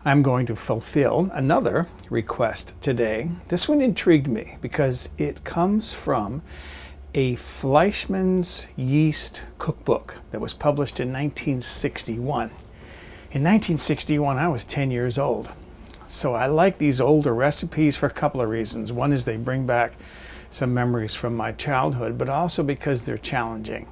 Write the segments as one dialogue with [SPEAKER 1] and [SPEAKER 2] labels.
[SPEAKER 1] I'm going to fulfill another request today. This one intrigued me because it comes from a Fleischmann's yeast cookbook that was published in 1961. In 1961, I was 10 years old. So I like these older recipes for a couple of reasons. One is they bring back some memories from my childhood, but also because they're challenging.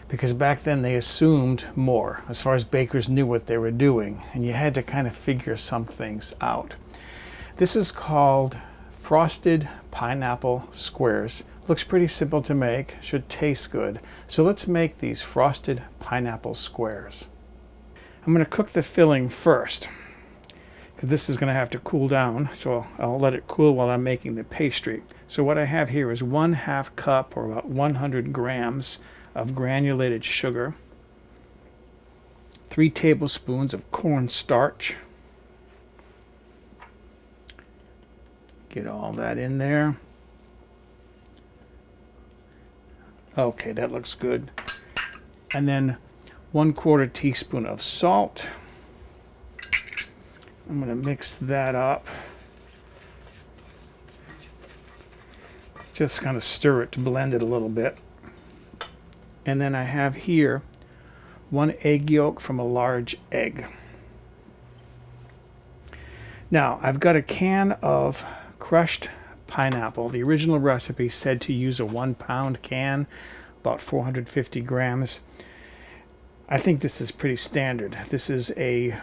[SPEAKER 1] Because back then they assumed more as far as bakers knew what they were doing, and you had to kind of figure some things out. This is called frosted pineapple squares. Looks pretty simple to make, should taste good. So let's make these frosted pineapple squares. I'm going to cook the filling first, because this is going to have to cool down, so I'll let it cool while I'm making the pastry. So what I have here is 1/2 cup, or about 100 grams, of granulated sugar, 3 tablespoons of cornstarch. Get all that in there. Okay, that looks good. And then 1/4 teaspoon of salt. I'm going to mix that up. Just kind of stir it to blend it a little bit. And then I have here 1 egg yolk from a large egg. Now, I've got a can of crushed pineapple. The original recipe said to use a 1-pound can, about 450 grams. I think this is pretty standard. This is a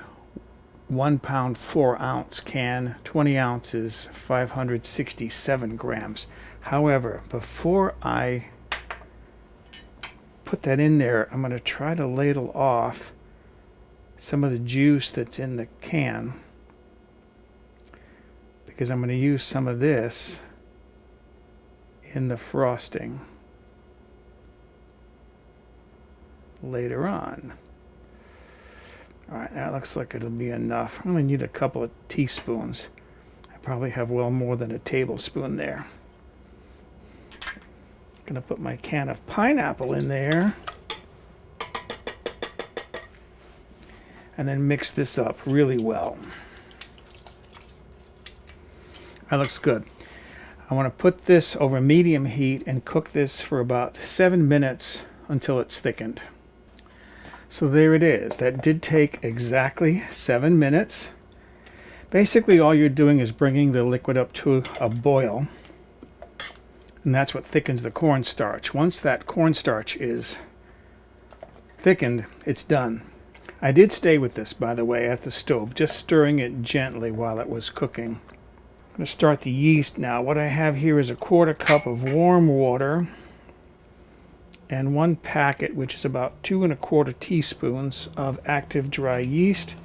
[SPEAKER 1] 1-pound 4-ounce can, 20 ounces, 567 grams. However, before I put that in there, I'm going to try to ladle off some of the juice that's in the can, because I'm going to use some of this in the frosting later on. Alright, that looks like it'll be enough. I only need a couple of teaspoons. I probably have well more than a tablespoon there. Going to put my can of pineapple in there and then mix this up really well. That looks good. I want to put this over medium heat and cook this for about 7 minutes until it's thickened. So there it is. That did take exactly 7 minutes. Basically all you're doing is bringing the liquid up to a boil. And that's what thickens the cornstarch. Once that cornstarch is thickened, it's done. I did stay with this, by the way, at the stove, just stirring it gently while it was cooking. I'm going to start the yeast now. What I have here is a 1/4 cup of warm water and 1 packet, which is about 2 1/4 teaspoons of active dry yeast.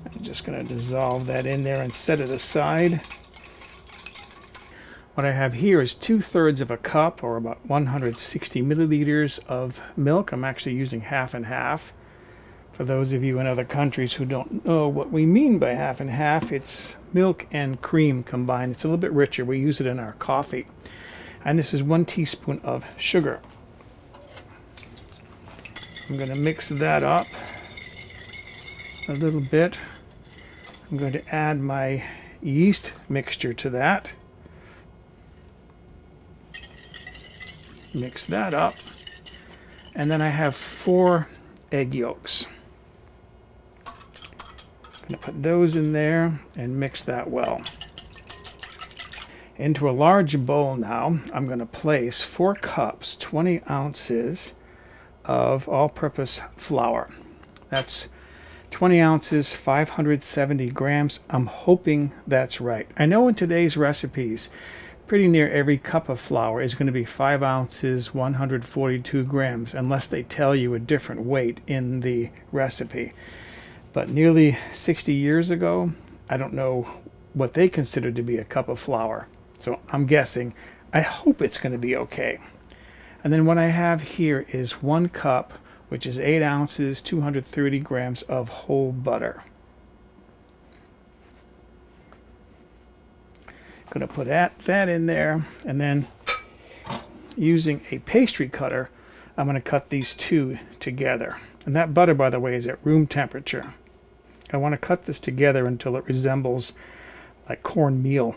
[SPEAKER 1] I'm just going to dissolve that in there and set it aside. What I have here is 2/3 of a cup, or about 160 milliliters of milk. I'm actually using half and half. For those of you in other countries who don't know what we mean by half and half, it's milk and cream combined. It's a little bit richer. We use it in our coffee. And this is 1 teaspoon of sugar. I'm going to mix that up a little bit. I'm going to add my yeast mixture to that. Mix that up. And then I have 4 egg yolks. I'm going to put those in there and mix that well. Into a large bowl now, I'm going to place 4 cups, 20 ounces of all-purpose flour. That's 20 ounces, 570 grams. I'm hoping that's right. I know in today's recipes, pretty near every cup of flour is going to be 5 ounces, 142 grams, unless they tell you a different weight in the recipe. But nearly 60 years ago, I don't know what they considered to be a cup of flour. So I'm guessing. I hope it's going to be okay. And then what I have here is 1 cup, which is 8 ounces, 230 grams of whole butter. Going to put that in there, and then using a pastry cutter, I'm going to cut these two together. And that butter, by the way, is at room temperature. I want to cut this together until it resembles like cornmeal.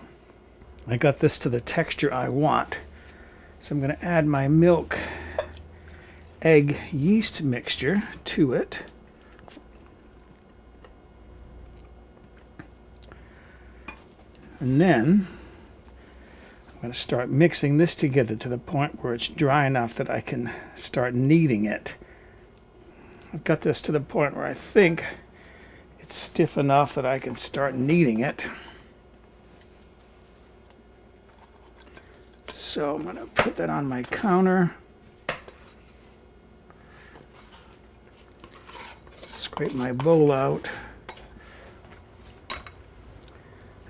[SPEAKER 1] I got this to the texture I want. So I'm going to add my milk, egg, yeast mixture to it. And then I'm going to start mixing this together to the point where it's dry enough that I can start kneading it. I've got this to the point where I think it's stiff enough that I can start kneading it. So I'm going to put that on my counter. Scrape my bowl out.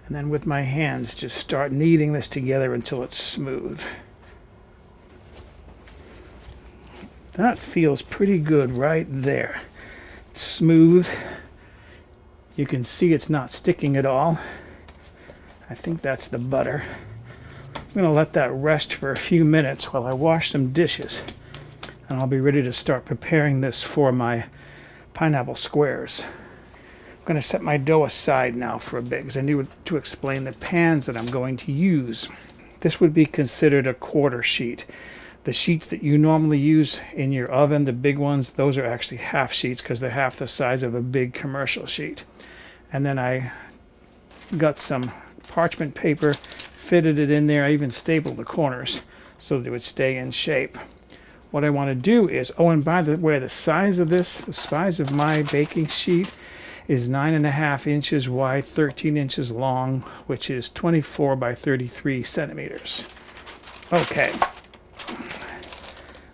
[SPEAKER 1] And then with my hands, just start kneading this together until it's smooth. That feels pretty good right there. It's smooth. You can see it's not sticking at all. I think that's the butter. I'm going to let that rest for a few minutes while I wash some dishes. And I'll be ready to start preparing this for my pineapple squares. I'm going to set my dough aside now for a bit because I need to explain the pans that I'm going to use. This would be considered a quarter sheet. The sheets that you normally use in your oven, the big ones, those are actually half sheets because they're half the size of a big commercial sheet. And then I got some parchment paper, fitted it in there. I even stapled the corners so that it would stay in shape. What I want to do is, oh, and by the way, the size of this, the size of my baking sheet is 9.5 inches wide, 13 inches long, which is 24 by 33 centimeters. Okay.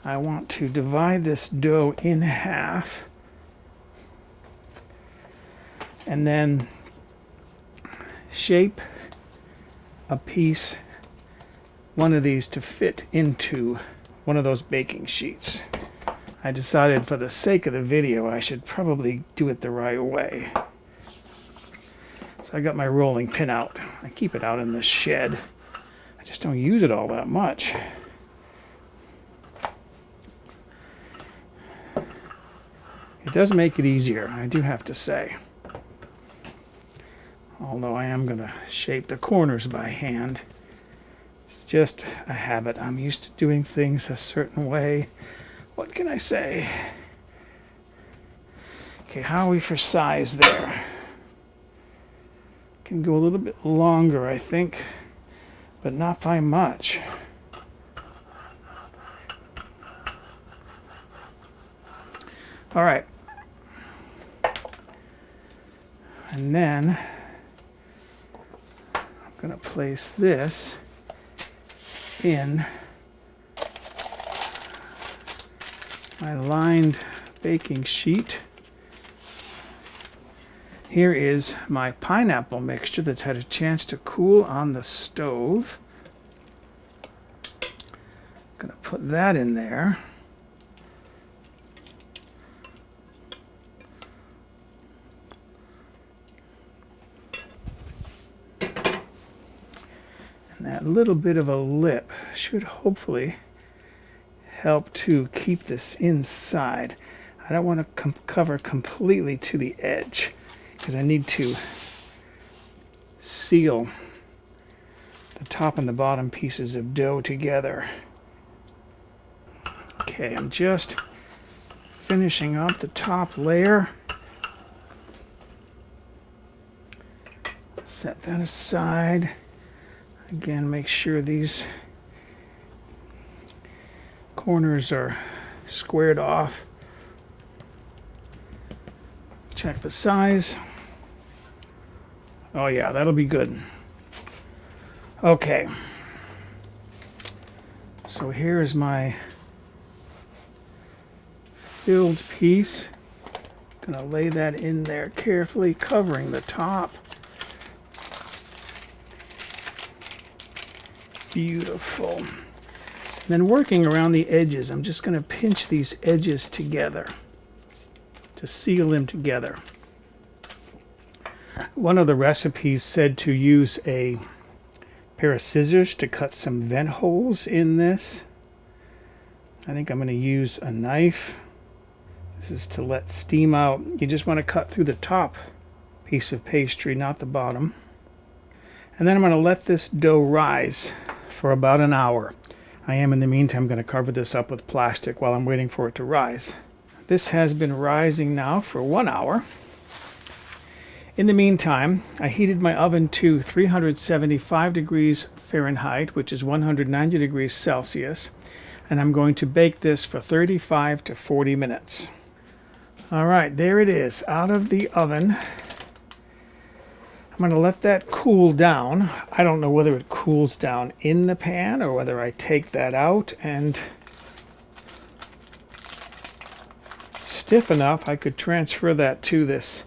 [SPEAKER 1] I want to divide this dough in half and then shape a piece, one of these, to fit into one of those baking sheets. I decided for the sake of the video I should probably do it the right way. So I got my rolling pin out. I keep it out in the shed. I just don't use it all that much. It does make it easier, I do have to say. Although I am going to shape the corners by hand. It's just a habit. I'm used to doing things a certain way. What can I say? Okay, how are we for size there? Can go a little bit longer, I think, but not by much. All right. And then I'm going to place this in my lined baking sheet. Here is my pineapple mixture that's had a chance to cool on the stove. I'm going to put that in there. And that little bit of a lip should hopefully help to keep this inside. I don't want to cover completely to the edge because I need to seal the top and the bottom pieces of dough together. Okay, I'm just finishing up the top layer. Set that aside. Again, make sure these corners are squared off. Check the size. Oh yeah, that'll be good. Okay. So here's my filled piece. Gonna lay that in there carefully, covering the top. Beautiful. And then working around the edges, I'm just going to pinch these edges together to seal them together. One of the recipes said to use a pair of scissors to cut some vent holes in this. I think I'm going to use a knife. This is to let steam out. You just want to cut through the top piece of pastry, not the bottom. And then I'm going to let this dough rise for about an hour. I am, in the meantime, going to cover this up with plastic while I'm waiting for it to rise. This has been rising now for 1 hour. In the meantime, I heated my oven to 375 degrees Fahrenheit, which is 190 degrees Celsius, and I'm going to bake this for 35 to 40 minutes. All right, there it is, out of the oven. I'm going to let that cool down. I don't know whether it cools down in the pan or whether I take that out, and stiff enough I could transfer that to this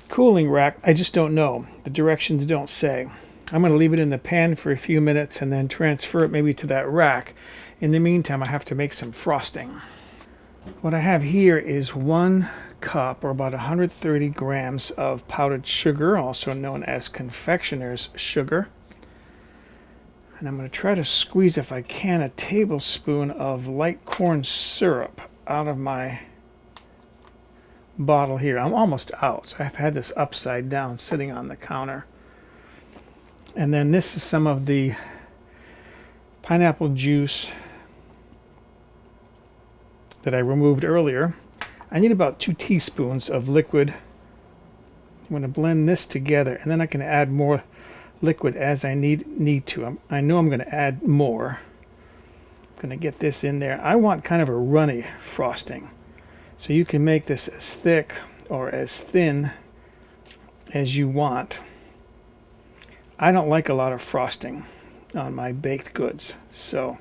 [SPEAKER 1] cooling rack. I just don't know. The directions don't say. I'm going to leave it in the pan for a few minutes and then transfer it maybe to that rack. In the meantime, I have to make some frosting. What I have here is 1 cup, or about 130 grams of powdered sugar, also known as confectioner's sugar. And I'm going to try to squeeze, if I can, a tablespoon of light corn syrup out of my bottle here. I'm almost out. So I've had this upside down sitting on the counter. And then this is some of the pineapple juice that I removed earlier. I need about 2 teaspoons of liquid. I'm going to blend this together, and then I can add more liquid as I need to. I know I'm going to add more. I'm going to get this in there. I want kind of a runny frosting. So you can make this as thick or as thin as you want. I don't like a lot of frosting on my baked goods, so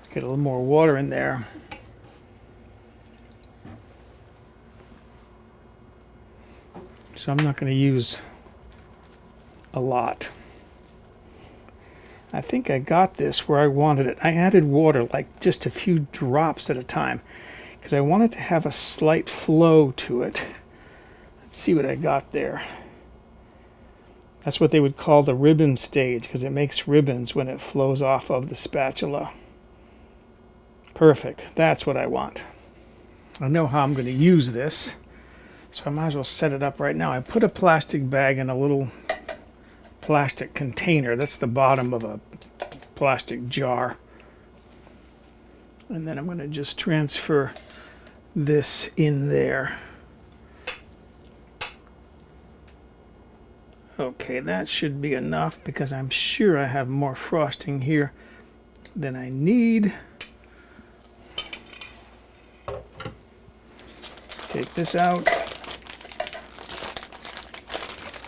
[SPEAKER 1] get a little more water in there. So I'm not going to use a lot. I think I got this where I wanted it. I added water, like just a few drops at a time, because I wanted to have a slight flow to it. Let's see what I got there. That's what they would call the ribbon stage, because it makes ribbons when it flows off of the spatula. Perfect. That's what I want. I know how I'm going to use this, so I might as well set it up right now. I put a plastic bag in a little plastic container. That's the bottom of a plastic jar. And then I'm going to just transfer this in there. Okay, that should be enough, because I'm sure I have more frosting here than I need. Take this out.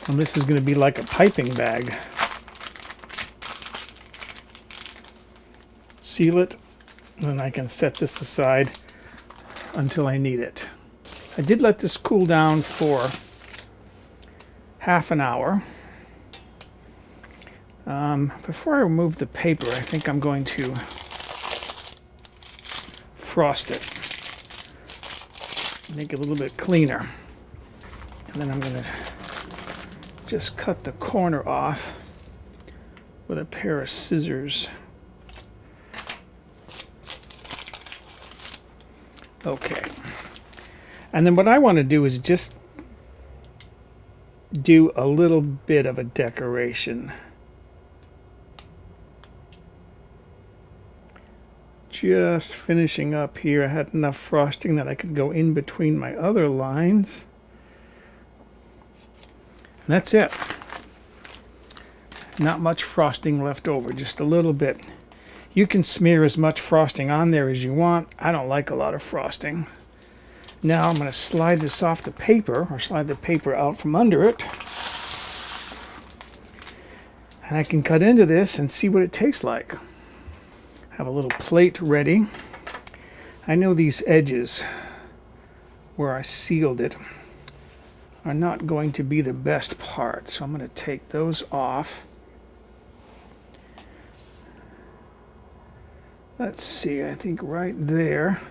[SPEAKER 1] And this is going to be like a piping bag. Seal it, and then I can set this aside until I need it. I did let this cool down for half an hour. Before I remove the paper, I think I'm going to frost it. Make it a little bit cleaner. And then I'm going to just cut the corner off with a pair of scissors. Okay. And then what I want to do is just do a little bit of a decoration. Just finishing up here. I had enough frosting that I could go in between my other lines. And that's it. Not much frosting left over, just a little bit. You can smear as much frosting on there as you want. I don't like a lot of frosting. Now I'm going to slide this off the paper, or slide the paper out from under it. And I can cut into this and see what it tastes like. Have a little plate ready. I know these edges where I sealed it are not going to be the best part, so I'm going to take those off. Let's see, I think right there.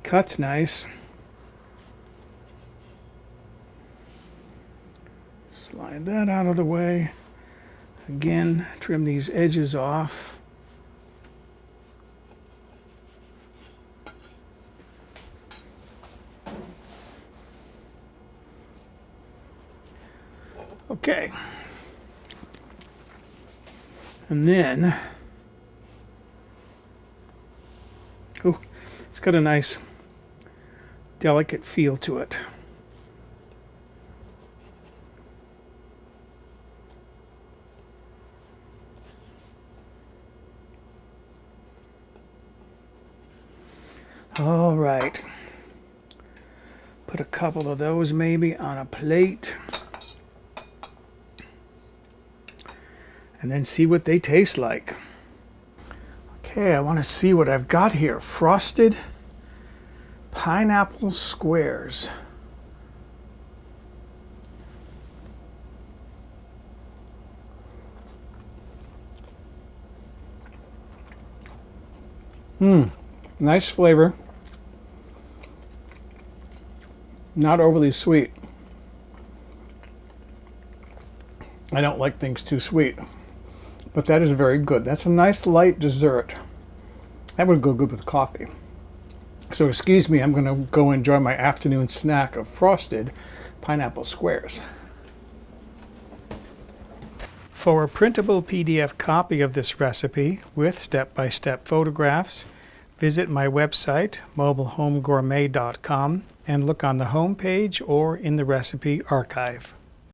[SPEAKER 1] Cuts nice. Slide that out of the way. Again, trim these edges off. Okay. And then, oh, it's got a nice delicate feel to it. All right. Put a couple of those maybe on a plate. And then see what they taste like. Okay, I want to see what I've got here. Frosted pineapple squares. Nice flavor. Not overly sweet. I don't like things too sweet, but that is very good. That's a nice light dessert. That would go good with coffee. So excuse me, I'm going to go enjoy my afternoon snack of frosted pineapple squares. For a printable PDF copy of this recipe with step-by-step photographs, visit my website, mobilehomegourmet.com, and look on the home page or in the recipe archive.